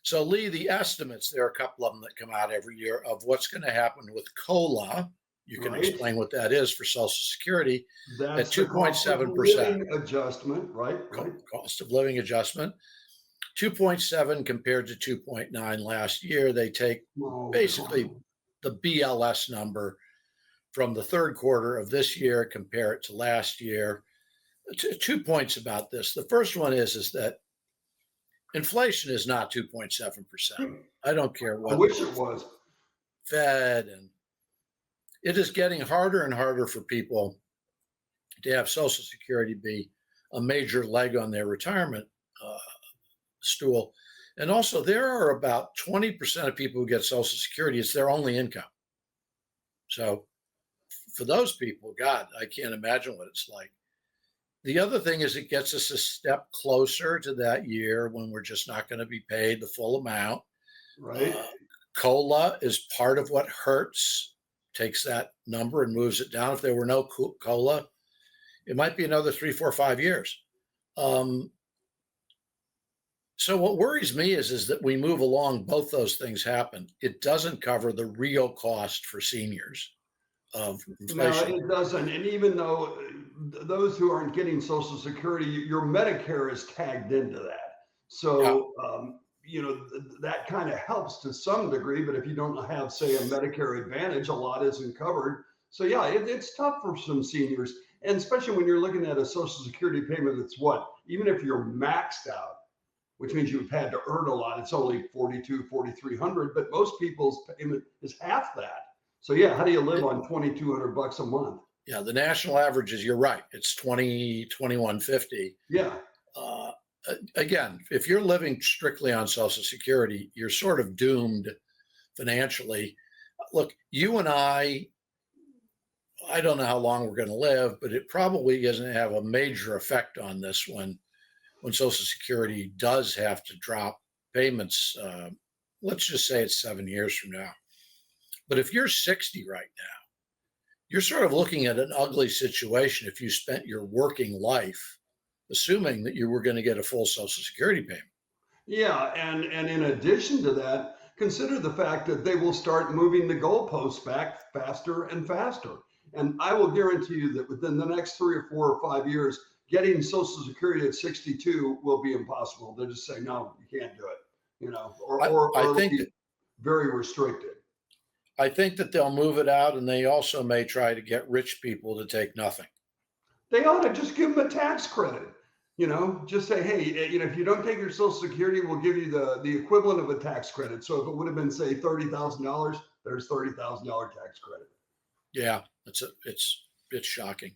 So, Lee, the estimates, there are a couple of them that come out every year of what's going to happen with COLA. You can right? explain what that is for Social Security at That's the cost of 2.7%. living adjustment, right? Right. Cost of living adjustment, 2.7 compared to 2.9 last year. They take Oh, come basically on. the BLS number from the third quarter of this year, compare it to last year. 2 points about this. The first one is that inflation is not 2.7%. I don't care I what wish the it was. Fed, and it is getting harder and harder for people to have Social Security be a major leg on their retirement uh, stool. And also, there are about 20% of people who get Social Security, it's their only income. So, for those people, God, I can't imagine what it's like. The other thing is it gets us a step closer to that year when we're just not going to be paid the full amount. Right. Uh, COLA is part of what hurts, takes that number and moves it down. If there were no COLA, it might be another 3, 4, 5 years. Um, so what worries me is that we move along, both those things happen. It doesn't cover the real cost for seniors of No, inflation. it doesn't. And even though those who aren't getting Social Security, your Medicare is tagged into that. Yeah, So, that kind of helps to some degree. But if you don't have, say, a Medicare Advantage, a lot isn't covered. So, yeah, it's tough for some seniors. And especially when you're looking at a Social Security payment that's what, even if you're maxed out, which means you've had to earn a lot. It's only 42, 4,300, but most people's payment is half that. So yeah, how do you live it, on 2,200 bucks a month? yeah. The national average is, you're right. It's 20, 2150. Yeah, Uh, Again, if you're living strictly on Social Security, you're sort of doomed financially. Look, you and I don't know how long we're going to live, but it probably doesn't have a major effect on this when Social Security does have to drop payments. Let's just say it's 7 years from now. But if you're 60 right now, you're sort of looking at an ugly situation if you spent your working life assuming that you were going to get a full Social Security payment. yeah, and in addition to that, consider the fact that they will start moving the goalposts back faster and faster. And I will guarantee you that within the next 3 or 4 or 5 years, getting Social Security at 62 will be impossible. They'll just say, no, you can't do it, or I, or, I or it'll think be that very restricted. I think that they'll move it out, and they also may try to get rich people to take nothing. They ought to just give them a tax credit. Just say, hey, if you don't take your Social Security, we'll give you the equivalent of a tax credit. So if it would have been, say, $30,000, there's $30,000 tax credit. Yeah, it's shocking.